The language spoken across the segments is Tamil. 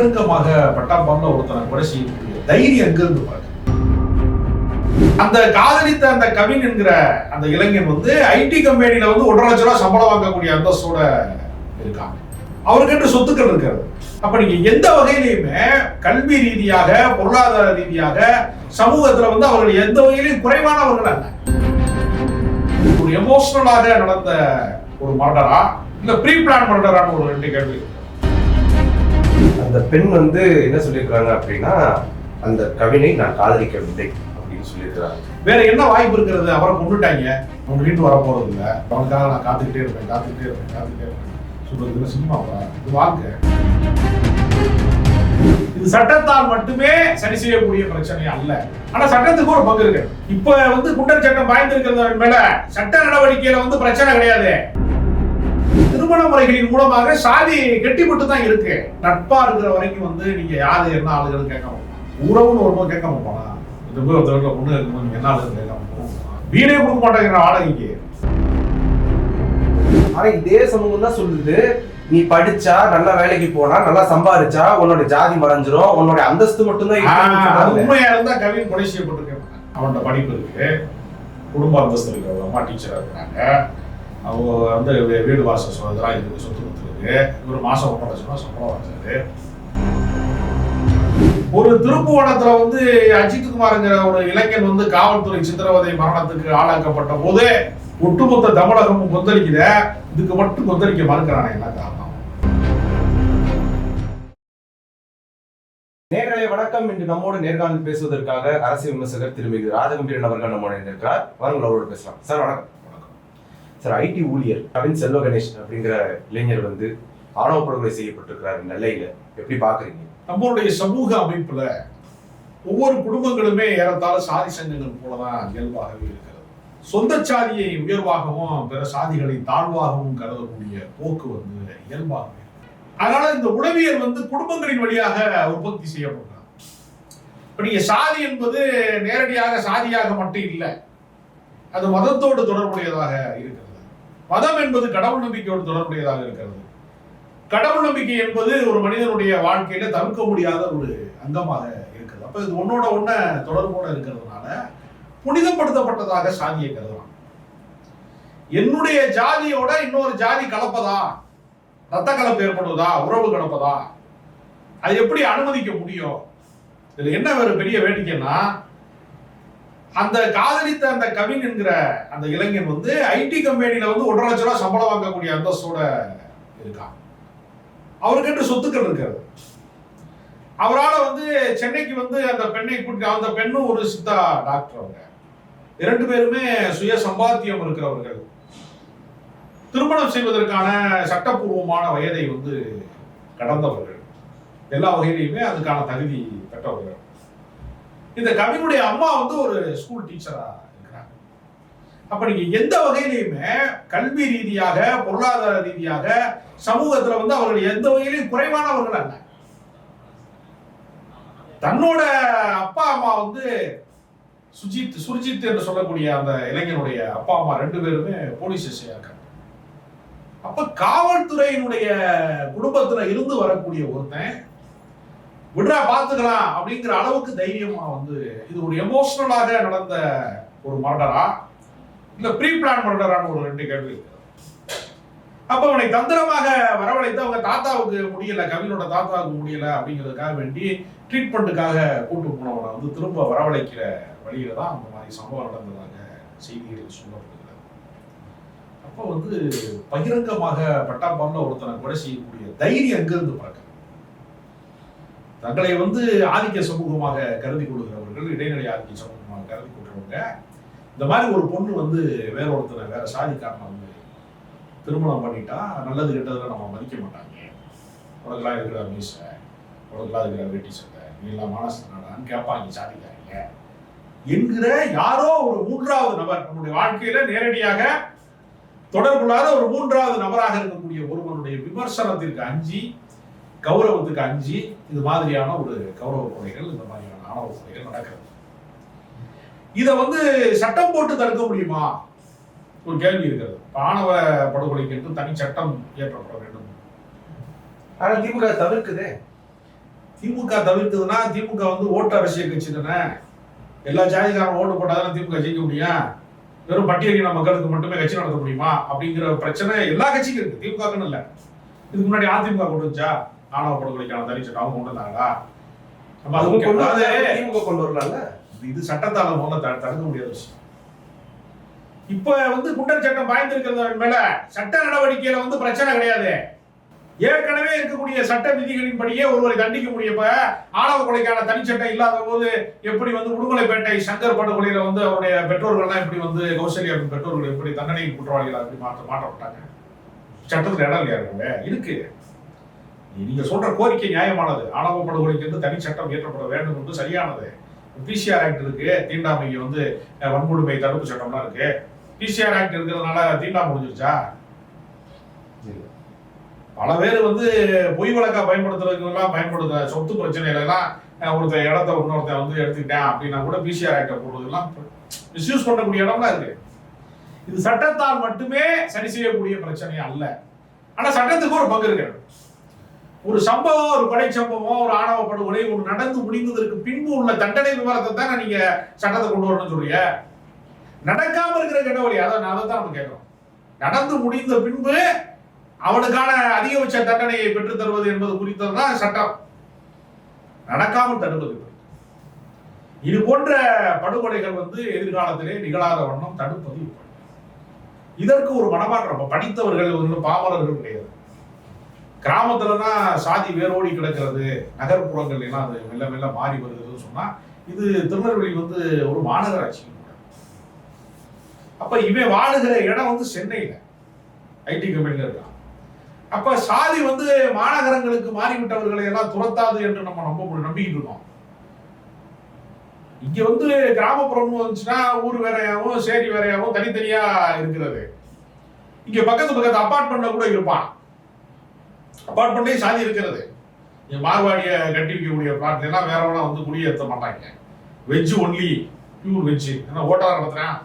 பகிரங்கமாக பட்டாப்பான்ல ஒருத்தனை கொலை செய்யக்கூடிய தைரியம் எங்க இருந்து பாருங்க. அந்த காதலித்த அந்த கவின் என்கிற அந்த இளைஞன் வந்து ஐடி கம்பெனியில வந்து 1.5 லட்சம் ரூபாய் சம்பளம் வாங்கக்கூடிய அந்தஸ்தோட இருக்காங்க. அவருக்கு சொத்துக்கள் இருக்கிறது. அப்ப நீங்க எந்த வகையிலுமே கல்வி ரீதியாக, பொருளாதார ரீதியாக, சமூகத்துல வந்து அவர்கள் எந்த வகையிலும் குறைவானவர்கள் அல்ல. ஒரு எமோஷனலாக நடந்த ஒரு மர்டரா இல்ல ப்ரீ பிளான் மர்டரான ஒரு 2 கேள்வி. அந்த பெண் வந்து என்ன சொல்லியிருக்காங்க அப்படின்னா, அந்த கவினை நான் காதலிக்கவில்லை அப்படின்னு சொல்லியிருக்கிறாங்க. வேற என்ன வாய்ப்பு இருக்கிறது? அவரை கொண்டுட்டாங்க, அவங்க வீட்டு வர போறது இல்லை, அவனுக்காக நான் காத்துக்கிட்டே இருப்பேன் சொல்றதுல சினிமாவா? இது வாழ்க்கை. இது சட்டத்தால் மட்டுமே சரி செய்யக்கூடிய பிரச்சனை அல்ல. ஆனா சட்டத்துக்கு ஒரு பங்கு இருக்கு. இப்ப வந்து குண்டர் சட்டம் பாய்ந்திருக்கிறது மேல சட்ட நடவடிக்கையில வந்து பிரச்சனை கிடையாது. திருமண முறைகளின் மூலமாக சாதி கெட்டிப்பட்டு தான் இருக்கு. நட்பா இருக்கிற வரைக்கும் வந்து நீங்க யாரு என்ன ஆளுகள் கேட்க மாட்டோம். உறவுன்னு வரும்போது கேட்க மாட்டோம். இந்த ஒருத்தர் பொண்ணு இருக்கும்போது நீங்க என்ன ஆளுகள் கேட்க மாட்டோம். வீடே கொடுக்க மாட்டேங்கிற வாடகைக்கு. ஆனா இதே சமூகம் தான் சொல்லுது, நீ படிச்சா, நல்லா வேலைக்கு போனா, நல்லா சம்பாதிச்சா உன்னோட ஜாதி மறைஞ்சிரும், உன்னோட அந்தஸ்து மட்டும்தான். உண்மையா இருந்தா கவின் கொலை செய்யப்பட்டிருக்கேன். அவனோட படிப்பு இருக்கு, குடும்ப அந்தஸ்து இருக்கு, அவங்க அம்மா டீச்சரா இருக்கிறாங்க, அவங்க வந்து வீடு வாசல் இதெல்லாம் இருக்கு, சொத்து இருக்கு. ஒரு மாசம் 1.5 லட்சம் ரூபாய் சம்பளம் வாங்குறாரு. ஒரு திருப்புவனத்துல வந்து அஜித் குமார்ங்கிற ஒரு இளைஞன் வந்து காவல்துறை சித்திரவதை மரணத்துக்கு ஆளாக்கப்பட்ட போது ஒட்டுமொத்த தமிழகமும் கொந்தளிக்குத. இதுக்கு மட்டும் கொந்தளிக்க மறுக்கிறானே, என்ன காரணம்? நேரலை வணக்கம். இன்று நம்மோடு நேர்காணல் பேசுவதற்காக அரசியல் விமர்சகர் திருமிகு ராஜகம்பீரன் அவர்கள் நம்மோடு இருக்கிறார். வாருங்கள், அவரோடு பேசலாம். சார் வணக்கம். சார், ஐடி ஊழியர் கவின் செல்வ கணேஷ் அப்படிங்கிற இளைஞர் வந்து ஆணவ படுகொலை செய்யப்பட்டிருக்கிறார் நெல்லையில. எப்படி பாக்குறீங்க? நம்மளுடைய சமூக அமைப்புல ஒவ்வொரு குடும்பங்களுமே ஏறத்தாழ சாதி சங்கங்கள் போலதான் இயல்பாகவே இருக்கிறது. சொந்த சாதியை உயர்வாகவும் பிற சாதிகளை தாழ்வாகவும் கருதக்கூடிய போக்கு வந்து இயல்பாகவே. அதனால இந்த உளவியல் வந்து குடும்பங்களின் வழியாக உற்பத்தி செய்யப்படுறாங்க. இப்ப நீங்க சாதி என்பது நேரடியாக சாதியாக மட்டும் இல்லை, அது மதத்தோடு தொடர்புடையதாக இருக்கிறது. மதம் என்பது கடவுள் நம்பிக்கையோடு தொடர்புடையதாக இருக்கிறது. கடவுள் நம்பிக்கை என்பது ஒரு மனிதனுடைய வாழ்க்கையில தவிர்க்க முடியாத ஒரு அங்கமாக இருக்கிறது. அப்ப இது ஒன்னோட ஒண்ண தொடர்போட இருக்கிறதுனால புனிதப்படுத்தப்பட்டதாக சாதியை கருதலாம். என்னுடைய ஜாதியோட இன்னொரு ஜாதி கலப்பதா, ரத்த கலப்பு ஏற்படுவதா, உறவு கலப்பதா, அது எப்படி அனுமதிக்க முடியும்? இதுல என்ன ஒரு பெரிய வேடிக்கைன்னா, அந்த காதலித்த அந்த கவின் என்கிற அந்த இளைஞன் வந்து ஐடி கம்பெனியில வந்து 1.5 லட்சம் ரூபாய் சம்பளம் வாங்கக்கூடிய அந்தஸ்தோட இருக்கான். அவருக்கு சொத்துக்கள் இருக்கிறது. அவரால் வந்து சென்னைக்கு வந்து அந்த பெண்ணை கூட்டி, அந்த பெண்ணும் ஒரு சித்தா டாக்டர். அவங்க 2 பேருமே சுய சம்பாத்தியம் இருக்கிறவர்கள். திருமணம் செய்வதற்கான சட்டப்பூர்வமான வயதை வந்து கடந்தவர்கள். எல்லா வகையிலையுமே அதுக்கான தகுதி பெற்றவர்கள். இந்த கவினுடைய அம்மா வந்து ஒரு ஸ்கூல் டீச்சரா இருக்கிறாங்க. அப்ப நீங்க எந்த வகையிலையுமே கல்வி ரீதியாக, பொருளாதார ரீதியாக, சமூகத்துல வந்து அவர்கள் எந்த வகையிலையும் குறைவானவர்கள் அல்ல. தன்னோட அப்பா அம்மா வந்து சுர்ஜித் என்று சொல்லக்கூடிய அந்த இளைஞனுடைய அப்பா அம்மா 2 பேருமே போலீஸ் எஸ்ஐயா இருக்காங்க. அப்ப காவல்துறையினுடைய குடும்பத்துல இருந்து வரக்கூடிய ஒருத்தன் விடுறா பாத்துக்கலாம் அப்படிங்கிற அளவுக்கு தைரியமா வந்து, இது ஒரு எமோஷனலாக நடந்த ஒரு மர்டரா இல்ல ப்ரீ பிளான் மர்டரான ஒரு 2 கேள்வி இருக்கு. அப்ப அவனை தந்திரமாக வரவழைத்து அவங்க தாத்தாவுக்கு முடியல, கவினோட தாத்தாவுக்கு முடியல அப்படிங்கிறதுக்காக வேண்டி ட்ரீட்மெண்ட்டுக்காக கூட்டு போனவனை வந்து திரும்ப வரவழைக்கிற வழியில தான் அந்த மாதிரி சம்பவம் நடந்ததாக செய்திகள் சொல்லப்படுகிறது. அப்போ வந்து பகிரங்கமாக பட்டாப்பான்ல ஒருத்தனை கொலை செய்யக்கூடிய தைரியம் எங்கிருந்து பார்க்க? தங்களை வந்து ஆதிக்க சமூகமாக கருதி கொள்கிறவர்கள், இடைநிலை ஆதிக்க சமூகமாக கருதி கொள்றவங்க, இந்த மாதிரி ஒரு பொண்ணு வந்து வேற ஒருத்தனை, வேற சாதிக்காரனை வந்து திருமணம் பண்ணிட்டா நல்லது கெட்டதுல நம்ம மதிக்க மாட்டாங்க. உனக்கெல்லாம் இருக்கிற மீச, உனக்கெல்லாம் இருக்கிற வேட்டி சட்டை, நீ எல்லாம் மானஸ்தானான்னு கேட்பாங்க சாதிக்காரங்க என்கிற யாரோ ஒரு 3வது நபர், நம்முடைய வாழ்க்கையில நேரடியாக தொடர்புள்ளாத ஒரு 3வது நபராக இருக்கக்கூடிய ஒருவனுடைய விமர்சனத்திற்கு அஞ்சி, கௌரவத்துக்கு அஞ்சி, இது மாதிரியான ஒரு கௌரவ கொலைகள், இந்த மாதிரியான ஆணவ கொலைகள் நடக்கிறது. இத வந்து சட்டம் போட்டு தடுக்க முடியுமா? ஒரு கேள்வி இருக்கிறது. ஆணவ படுகொலைக்கு என்று தனி சட்டம் இயற்றப்பட வேண்டும். ஆனா திமுக தவிர்க்குதே. திமுக தவிர்க்குதுன்னா திமுக வந்து ஓட்டு அரசியல் கட்சி தானே. எல்லா ஜாதிக்காரன் ஓட்டு போட்டாதான் திமுக ஜெயிக்க முடியும். வெறும் பட்டியலின மக்களுக்கு மட்டுமே கட்சி நடத்த முடியுமா அப்படிங்கிற பிரச்சனை எல்லா கட்சிக்கும் இருக்கு, திமுகன்னு இல்லை. இதுக்கு முன்னாடி அதிமுக கொண்டு வச்சா ஆணவ படுகொலைக்கான தனி சட்டம் அவங்க கொண்டு வந்தாங்களா? நம்ம அது திமுக கொண்டு வரலாம்ல. இது சட்டத்தால முதல்ல தடுக்க முடியாத விஷயம். இப்ப வந்து குண்டர் சட்டம் பாய்ந்திருக்கிறது மேல சட்ட நடவடிக்கையில வந்து பிரச்சனை கிடையாது. ஏற்கனவே இருக்கக்கூடிய சட்ட விதிகளின் படியே ஒருவரை தண்டிக்க முடியப்ப ஆணவ கொலைக்கான தனிச்சட்டம் இல்லாத போது எப்படி வந்து உடுமலைப்பேட்டை சங்கர் படுகொலையில வந்து அவருடைய பெற்றோர்கள்லாம் எப்படி வந்து கௌசல்யா பெற்றோர்கள் எப்படி தண்டனை குற்றவாளிகள் அப்படி மாற்றப்பட்டாங்க? சட்டத்துல இடம் இல்லையா? இருக்கு. நீங்க சொல்ற கோரிக்கை நியாயமானது. ஆணவ படுகொலைக்கு வந்து தனி சட்டம் இயற்றப்பட வேண்டும் என்று சரியானது. பிசிஆர் ஆக்ட் இருக்கு, தீண்டாமைக்கு வந்து வன்கொடுமை தடுப்பு சட்டம்லாம் இருக்கு. பிசிஆர் ஆக்ட் இருக்கிறதுனால தீண்டா முடிஞ்சிருச்சா? பல பேர் வந்து பொய் வழக்கா பயன்படுத்துறதுக்கெல்லாம் பயன்படுத்துற சொத்து பிரச்சனையில எல்லாம் ஒருத்தர் இடத்த இன்னொருத்தன் வந்து எடுத்துக்கிட்டேன் அப்படின்னா கூட பிசிஆர் ஆக்டை போடுறதுலாம் மிஸ்யூஸ் பண்ணக்கூடிய இடம்லாம் இருக்கு. இது சட்டத்தால் மட்டுமே சரி செய்யக்கூடிய பிரச்சனை அல்ல. ஆனா சட்டத்துக்கு ஒரு பங்கு இருக்கு. ஒரு சம்பவம், ஒரு கொலை சம்பவம், ஒரு ஆணவ படுகொலை ஒரு நடந்து முடிந்ததற்கு பின்பு உள்ள தண்டனை விவரத்தை தான் நீங்க சட்டத்தை கொண்டு வரணும்னு சொல்றீங்க. நடக்காம இருக்கிற கெட்டவழி அதை தான் நம்ம கேட்கிறோம். நடந்து முடிந்த பின்பு அவனுக்கான அதிகபட்ச தண்டனையை பெற்றுத் தருவது என்பது குறித்ததுதான் சட்டம். நடக்காமல் தடுப்பது. இது போன்ற படுகொலைகள் வந்து எதிர்காலத்திலே நிகழாத வண்ணம் தடுப்பது. இதற்கு ஒரு மனமாற்றம். படித்தவர்கள் பாமரர்கள் கிடையாது. கிராமத்துலதான் சாதி வேரோடி கிடக்கிறது, நகர்ப்புறங்கள் எல்லாம் அது மெல்ல மெல்ல மாறி வருதுன்னு சொன்னா இது திருநெல்வேலி வந்து ஒரு மாநகராட்சி. அப்ப இவன் வாழுகிற இடம் வந்து சென்னையில ஐடி கம்பெனில இருக்கான். அப்ப சாதி வந்து மாநகரங்களுக்கு மாறிவிட்டவர்களை எல்லாம் துரத்தாது என்று நம்ம நம்பிக்கிட்டு இருக்கோம். இங்க வந்து கிராமப்புறம் வந்துச்சுன்னா ஊர் வேறையாவும் சேரி வேறையாவும் தனித்தனியா இருக்கிறது. இங்க பக்கத்து அபார்ட்மெண்ட்ல கூட இருப்பான். அபார்ட்மெண்ட்லயும் சாதி இருக்கிறது. மார்வாடிய கட்டி வைக்கக்கூடிய பிளாட்ல எல்லாம் வேறவனா வந்து குடியேற்ற மாட்டாங்க. Veg only, pure veg. ஏன்னா ஓட்டா நடத்துறேன்,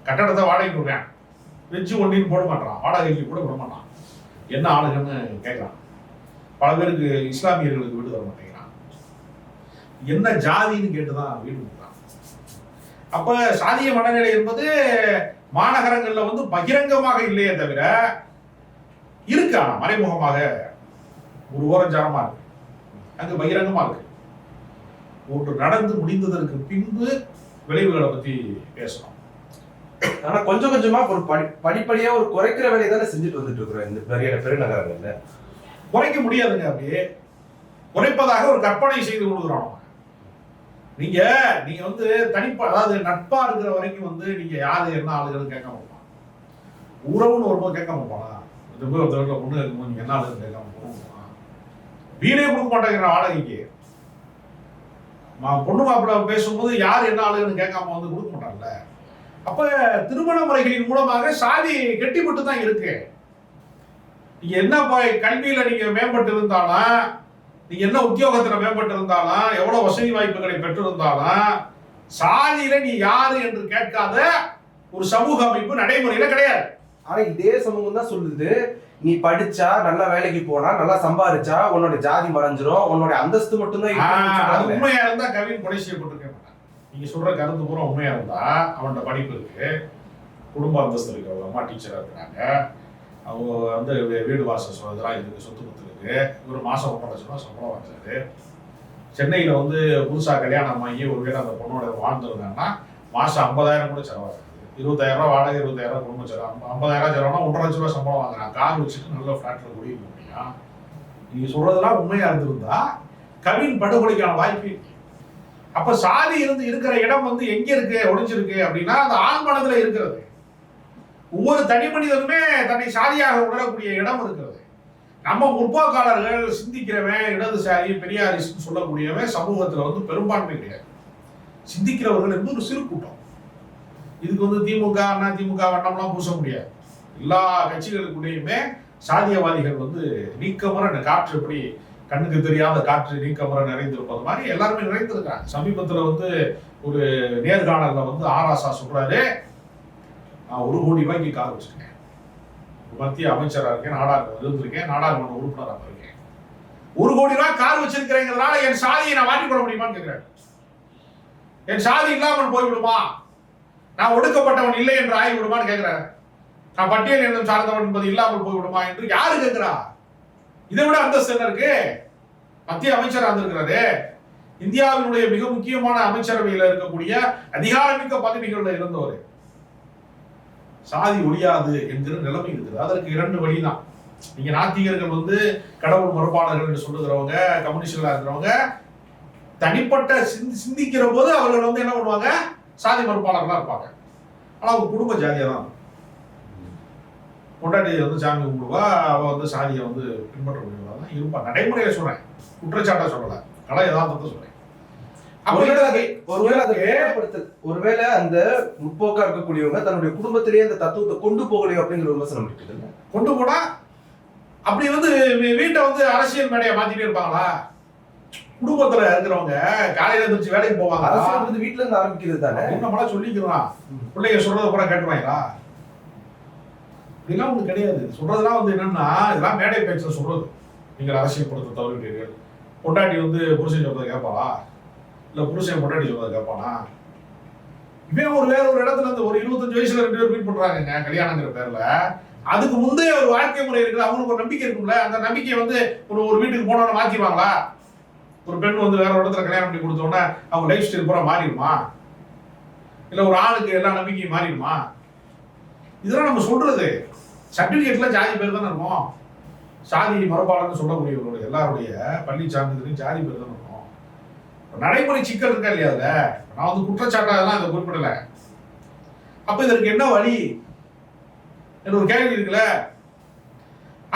கட்டடத்தை வாடகைக்கு விடுறேன், வெஜ் ஒன்லின்னு போட மாட்டான், வாடகைக்கு கூட விட மாட்டான். என்ன ஆளுங்கன்னு கேட்கறான். பல பேருக்கு இஸ்லாமியர்களுக்கு வீடு தர மாட்டேங்கிறான். என்ன ஜாதின்னு கேட்டுதான் வீடு கொடுக்குறான். அப்ப சாதிய மனநிலை என்பது மாநகரங்கள்ல வந்து பகிரங்கமாக இல்லையே தவிர இருக்கு. ஆனா மறைமுகமாக ஒரு ஓரஞ்சாரமா இருக்கு, அங்க பகிரங்கமா இருக்கு. ஒன்று நடந்து முடிந்ததற்கு பின்பு விளைவுகளை பத்தி பேசணும். ஆனா கொஞ்சம் கொஞ்சமா ஒரு படிப்படியா ஒரு குறைக்கிற வேலையை தானே செஞ்சுட்டு வந்துட்டு இருக்கிறோம் இந்த பெருநகரங்கள்ல. குறைக்க முடியாதுங்க. அப்படியே குறைப்பதாக ஒரு கற்பனை செய்து கொடுக்குறோம். நீங்க வந்து அதாவது நட்பா இருக்கிற வரைக்கும் வந்து நீங்க யாரு என்ன ஆளுகள் கேட்க மாட்டான். உறவுன்னு வரும்போது கேட்க மாட்டானா? ஒருத்தர் பொண்ணு இருக்கும்போது நீங்க என்ன ஆளுன்னு கேட்காம போகணும். வீடே கொடுக்க மாட்டேங்கிற வாடகைக்கு. பொண்ணு மாப்பிள்ள பேசும்போது யார் என்ன ஆளுன்னு கேட்காம வந்து கொடுக்க மாட்டாங்கல்ல. அப்ப திருமண முறைகளின் மூலமாக சாதி கெட்டிப்பட்டு தான் இருக்கு. நீங்க என்ன கல்வியில நீங்க மேம்பட்டு இருந்தாலும், நீங்க என்ன உத்தியோகத்துல மேம்பட்டு இருந்தாலும், எவ்வளவு வசதி வாய்ப்புகளை பெற்றிருந்தாலும் சாதியில நீ யாரு என்று கேட்காத ஒரு சமூக அமைப்பு நடைமுறையில கிடையாது. ஆனா இதே சமூகம் தான் சொல்லுது, நீ படிச்சா நல்லா வேலைக்கு போனா நல்லா சம்பாதிச்சா உன்னோட ஜாதி மறைஞ்சிரும், உன்னோட அந்தஸ்து மட்டும்தான். உண்மையா இருந்தா கவின் கொலை செய்யப்பட்டிருக்க மாட்டான். நீங்க சொல்ற கருத்து பூரா உண்மையா இருந்தா அவனோட படிப்பு இருக்கு, குடும்ப அந்தஸ்து இருக்கு, அவங்க அம்மா டீச்சரா இருக்கிறாங்க, அவங்க வந்து வீடு வாசல் இதெல்லாம் இருக்கு, சொத்து பத்து இருக்கு, ஒரு மாசம் 1 லட்சம் ரூபாய் சம்பளம் வாங்குறாரு. சென்னையில வந்து புதுசா கல்யாணம் ஆகி ஒரு வீடு அந்த பொண்ணோட வாழ்ந்துருந்தாங்கன்னா மாசம் 50,000 கூட செலவாகுது. 20,000 ரூபாய் வாடகை, 20,000 குடும்ப செலவு, 50,000 செலவுனா 1.5 லட்சம் ரூபாய் சம்பளம் வாங்குறான். கார் வச்சுட்டு நல்ல பிளாட்ல குடியிருக்க முடியும். நீங்க சொல்றதெல்லாம் உண்மையா இருந்திருந்தா கவின் படுகொலைக்கான வாய்ப்பு. அப்ப சாதி இருக்கிற இடம் வந்து எங்க இருக்கு, ஒளிஞ்சிருக்கு அப்படின்னா அந்த ஆள் மனதுல இருக்கிறது. ஒவ்வொரு தனி மனிதனுமே தன்னை சாதியாக உணரக்கூடிய இடம் இருக்கிறது. நம்ம முற்போக்காளர்கள் சிந்திக்கிறவன் இடதுசாரி பெரியாரிஸ்ட் சொல்லக்கூடியவன் சமூகத்துல வந்து பெரும்பான்மை கிடையாது. சிந்திக்கிறவர்கள் என்பது ஒரு சிறு கூட்டம். இதுக்கு வந்து திமுக அண்ணா திமுக வண்ணம்லாம் பூச முடியாது. எல்லா கட்சிகளுக்குள்ளேயுமே சாதியவாதிகள் வந்து நீக்கமுறை காற்று எப்படி கண்ணுக்கு தெரியாத காற்று நீக்கமுறை நிறைந்திருப்பது மாதிரி எல்லாருமே நிறைந்திருக்காங்க. சமீபத்துல வந்து ஒரு நேர்காணல்ல வந்து ஆராசா சொல்றாரு, நான் 1 கோடி ரூபாய்க்கு கார் வச்சிருக்கேன், மத்திய அமைச்சராக இருக்கேன், நாடாளுமன்ற இருந்திருக்கேன், நாடாளுமன்ற உறுப்பினராக இருக்கேன், 1 கோடி ரூபாய் கார் வச்சிருக்கிறேங்கிறதுனால என் சாதியை நான் மாற்றிக் கொள்ள முடியுமான்னு கேட்கிறேன். என் சாதி இல்லாமல் போய்விடுமா? நான் ஒடுக்கப்பட்டவன் இல்லை என்று ஆகிவிடுமான்னு கேட்கிறேன். நான் பட்டியல் இனம் சார்ந்தவன் என்பது இல்லாமல் போய்விடுமா என்று யாரு கேட்கிறா? இதை விட அந்தஸ்து என்ன இருக்கு? மத்திய அமைச்சராக இருந்திருக்கிறாரு. இந்தியாவினுடைய மிக முக்கியமான அமைச்சரவையில் இருக்கக்கூடிய அதிகாரமிக்க பதவிகளில் இருந்தவர். சாதி ஒழியாது என்கிற நிலைமை இருக்குது. அதற்கு 2 வழிதான். நீங்க நாத்திகர்கள் வந்து கடவுள் மறுப்பாளர்கள் என்று சொல்லுகிறவங்க, கம்யூனிஸ்டர்களா இருக்கிறவங்க தனிப்பட்ட சிந்திக்கிற போது அவர்கள் வந்து என்ன பண்ணுவாங்க? சாதி மறுப்பாளர்களா இருப்பாங்க. ஆனா அவங்க குடும்ப ஜாதியா தான் பொண்டாட்டி வந்து சாமி கும்பிடுவா, அவ வந்து சாதியை வந்து பின்பற்ற முடியுமா தான் இருப்பா. நடைமுறையில சொல்றேன், குற்றச்சாட்டா சொல்லல, கலை யதார்த்தத்தை சொல்றேன். ஒருவேளை அந்த முற்போக்கா இருக்கக்கூடியவங்க தன்னுடைய குடும்பத்திலேயே அந்த தத்துவத்தை கொண்டு போகலையோ அப்படிங்கிற விமர்சனம் இருக்குது. கொண்டு போனா அப்படி வந்து வீட்டை வந்து அரசியல் மேடையை மாத்திட்டே இருப்பாங்களா? குடும்பத்துல இருக்கிறவங்க காலையில எழுந்திரிச்சு வேலைக்கு போவாங்க. அரசியல் வீட்டுல இருந்து ஆரம்பிக்கிறது தானே. நம்மளா சொல்லிக்கிறோம், பிள்ளைங்க சொல்றதை கூட கேட்டுவாங்களா? அப்படிலாம் ஒண்ணு கிடையாது. சொல்றதெல்லாம் வந்து என்னன்னா, இதெல்லாம் மேடை பேச்சுல சொல்றது. நீங்கள் அரசியல் படுத்த தவறுகிறீர்கள். பொண்டாட்டி வந்து புருஷன் சொல்றதை கேட்பாளா? இல்ல புருஷன் பொண்டாட்டி சொல்றதை கேட்பானா? இவன் வேற ஒரு இடத்துல இருந்து ஒரு 25 வயசுல 2 பேர் மீட் பண்றாங்க கல்யாணங்கிற பேர்ல. அதுக்கு முந்தைய ஒரு வாழ்க்கை முறை இருக்குது, அவங்களுக்கு ஒரு நம்பிக்கை இருக்கும்ல. அந்த நம்பிக்கையை வந்து ஒரு வீட்டுக்கு போனோன்னு மாத்திடுவாங்களா? ஒரு பெண் வந்து வேற ஒரு இடத்துல கல்யாணம் பண்ணி கொடுத்தோன்னா அவங்க லைஃப் ஸ்டைல் பூரா மாறிடுமா? இல்ல ஒரு ஆளுக்கு எல்லா நம்பிக்கையும் மாறிடுமா? இதெல்லாம் நம்ம சொல்றது. சர்டிபிகேட்ல ஜாதி பேர் தானே இருக்கும். சாதி மறுப்பாளர்னு சொல்லக்கூடியவர்களுடைய எல்லாருடைய பள்ளி சான்றிதழையும் ஜாதி பேர் தானே இருக்கும். நடைமுறை சிக்கல் இருக்கா இல்லையா? அதுல நான் வந்து குற்றச்சாட்டாதான் இதை குறிப்பிடல. அப்ப இதற்கு என்ன வழி என்று ஒரு கேள்வி இருக்குல்ல.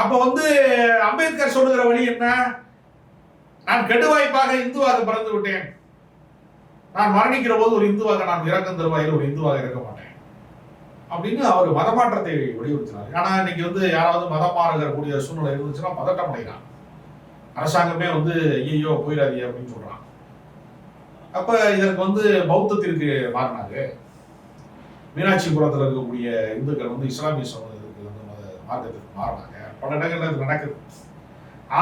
அப்ப வந்து அம்பேத்கர் சொல்லுகிற வழி என்ன? நான் கெடுவாய்ப்பாக இந்துவாக பிறந்து விட்டேன், நான் மரணிக்கிற போது ஒரு இந்துவாக நான் இறக்கம் தருவாயில் ஒரு இந்துவாக இறக்க மாட்டேன் அப்படின்னு அவர் மதமாற்றத்தை வலியுறுத்தினார். ஆனா இன்னைக்கு வந்து யாராவது மதம் மாறுகிற சூழ்நிலை இருந்துச்சுன்னா பதட்டம் அடைகிறான். அரசாங்கமே வந்து ஐயோ போயிடாதீங்க அப்படின்னு சொல்றான். அப்ப இதற்கு வந்து பௌத்தத்திற்கு மாறினாங்க. மீனாட்சிபுரத்தில் இருக்கக்கூடிய இந்துக்கள் வந்து இஸ்லாமிய சமூகத்துக்கு வந்து மார்க்கத்துக்கு மாறினாங்க. பல இடங்கள்ல இது நடக்குது.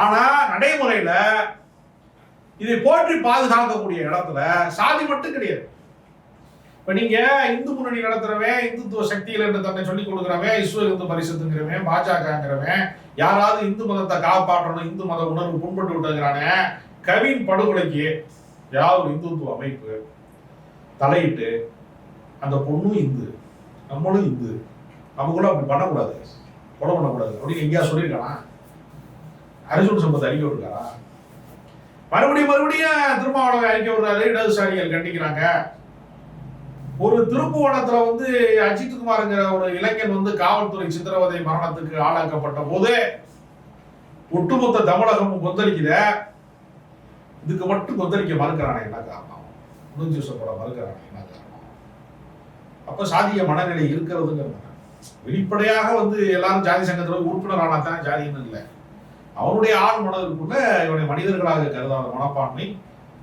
ஆனா நடைமுறையில இதை போற்றி பாதுகாக்கக்கூடிய இடத்துல சாதி மட்டும் கிடையாது. இப்ப நீங்க இந்து முன்னணி நடத்துறவன், இந்துத்துவ சக்திகள் என்று தன்னை சொல்லிக் கொடுக்கிறவன், விஸ்வ இந்து பரிஷத்துங்கிறவன், பாஜகங்கிறவன், யாராவது இந்து மதத்தை காப்பாற்றணும், இந்து மத உணர்வு புண்பட்டு விட்டுங்கிறானே, கவின் படுகொலைக்கு யார் ஒரு இந்துத்துவ அமைப்பு தலையிட்டு அந்த பொண்ணும் இந்து நம்மளும் இந்து நமக்குள்ள அப்படி பண்ணக்கூடாது, கொலை பண்ணக்கூடாது அப்படின்னு எங்கேயா சொல்லியிருக்கானா? அர்ஜுன் சம்பத் அறிக்கை விட்டுருக்காரா? மறுபடியும் திருமாவளவன் அறிக்கை விடுறாரு, இடதுசாரிகள் கண்டிக்கிறாங்க. ஒரு திருப்புவனத்துல வந்து அஜித்குமார்ங்கிற ஒரு இளைஞன் வந்து காவல்துறை சித்திரவதை மரணத்துக்கு ஆளாக்கப்பட்ட போது ஒட்டுமொத்த தமிழகமும் கொந்தளிக்குத. இதுக்கு மட்டும் கொந்தளிக்க மறுக்கிறானே என்ன காரணம்? முடிஞ்சு சொல்லப்பட மறுக்கிறானே என்ன காரணம்? அப்ப சாதிய மனநிலை இருக்கிறதுங்கிறது வெளிப்படையாக வந்து எல்லாரும் ஜாதி சங்கத்துல உறுப்பினர் ஆனா தான் ஜாதின்னு இல்லை. அவனுடைய ஆள் மனதிற்குள்ள இவனை மனிதர்களாக கருதாத மனப்பான்மை,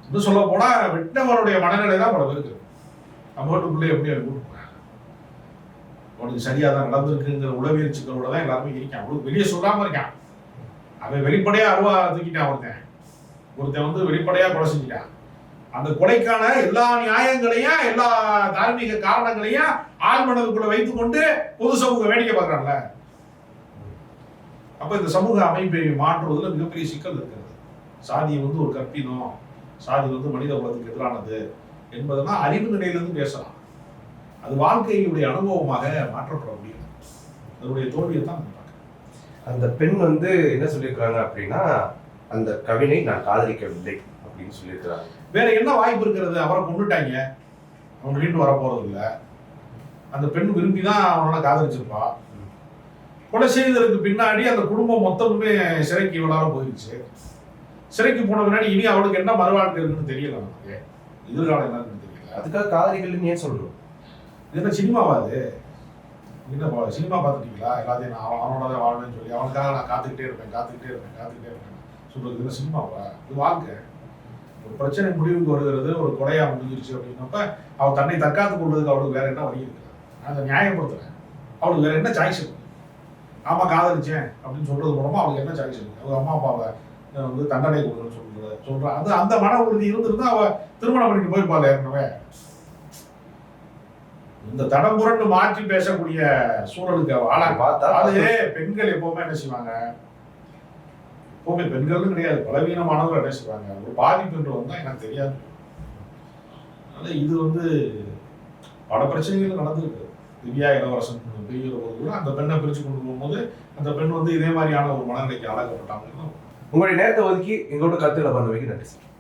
இன்னும் சொல்ல போனா வெட்டினவனுடைய மனநிலை தான் பல பேருக்கு. நம்ம வீட்டுக்குள்ளே எப்படி அவன் கூட்டு போறாங்க, அவனுக்கு சரியா தான் நடந்திருக்குங்கிற உளவியல் சிக்கலோட தான் எல்லாருமே இருக்கான். அவனுக்கு வெளியே சொல்லாம இருக்கான். அவன் வெளிப்படையா அருவா தூக்கிட்டான். ஒருத்தன் வந்து வெளிப்படையா கொலை செஞ்சுட்டான். அந்த கொலைக்கான எல்லா நியாயங்களையும் எல்லா தார்மீக காரணங்களையும் ஆள் மனதுக்குள்ள வைத்துக் கொண்டு பொது சமூக வேடிக்கை பார்க்கறான்ல. அப்ப இந்த சமூக அமைப்பை மாற்றுவதில் மிகப்பெரிய சிக்கல் இருக்கிறது. சாதி வந்து ஒரு கற்பினம், சாதி வந்து மனித குலத்துக்கு எதிரானது என்பதெல்லாம் அறிவு நிலையிலிருந்து பேசலாம். அது வாழ்க்கையுடைய அனுபவமாக மாற்றப்பட முடியும். அதனுடைய தோல்வியை தான் அந்த பெண் வந்து என்ன சொல்லியிருக்கிறாங்க அப்படின்னா, அந்த கவினை நான் காதலிக்கவில்லை அப்படின்னு சொல்லியிருக்கிறாங்க. வேற என்ன வாய்ப்பு இருக்கிறது? அவரை கொண்டுட்டாங்க, அவன் வீட்டு வர போறது இல்லை. அந்த பெண் விரும்பி தான் அவனால காதலிச்சிருப்பா. கொலை செய்ததற்கு பின்னாடி அந்த குடும்பம் மொத்தமுமே சிறைக்கு இவளால போயிடுச்சு. சிறைக்கு போன பின்னாடி இனி அவளுக்கு என்ன மறுவாழ்க்கை இருக்குன்னு தெரியல. நமக்கு எதிர்காலம் என்னன்னு தெரியல. அதுக்காக காதலிகள் ஏன் சொல்றோம்? இது என்ன சினிமாவா? அது என்ன சினிமா பார்த்துட்டீங்களா? எல்லாத்தையும் நான் அவனோட தான் வாழ்வேன்னு சொல்லி அவனுக்காக நான் காத்துக்கிட்டே இருப்பேன் சொல்றது என்ன சினிமாவா? இது வாழ்க்கை. ஒரு பிரச்சனை முடிவுக்கு வருகிறது, ஒரு கொலையா முடிஞ்சிருச்சு அப்படின்னப்ப அவள் தன்னை தற்காத்துக் கொள்வதுக்கு அவளுக்கு வேற என்ன வழி இருக்குது? நான் அதை நியாயப்படுத்துறேன். அவளுக்கு வேற என்ன சாய்ஸ் இருக்கு? ஆமா காதலிச்சேன் அப்படின்னு சொல்றது மூலமா அவளுக்கு என்ன சாய்ஸ் இருக்கு? அவங்க அம்மா அப்பாவை வந்து தண்டனை கொடுக்கணும்னு சொல்றான். அது அந்த மன உறுதி இருந்திருந்தா அவ திருமணம் பண்ணிட்டு போயிருப்பாள் ஏற்கனவே. இந்த தடம்புரண்டு மாற்றி பேசக்கூடிய சூழலுக்கு அவ ஆளா பார்த்தா அது பெண்கள் எப்பவுமே என்ன செய்வாங்க, எப்பவுமே பெண்கள்னு கிடையாது, பலவீனமானவர்கள் என்ன செய்வாங்க, ஒரு பாதிப்பு என்று வந்தா எனக்கு தெரியாது. அதனால இது வந்து பல பிரச்சனைகள் நடந்திருக்கு. திவ்யா இளவரசன் பிரிகிற போது கூட அந்த பெண்ணை பிரிச்சு கொண்டு போகும்போது அந்த பெண் வந்து இதே மாதிரியான ஒரு மனநிலைக்கு ஆளாக்கப்பட்டாங்க. உங்களுடைய நேரத்தை ஒதுக்கி எங்களோட கருத்துக்களை பண்ண வைக்க நன்றி சார்.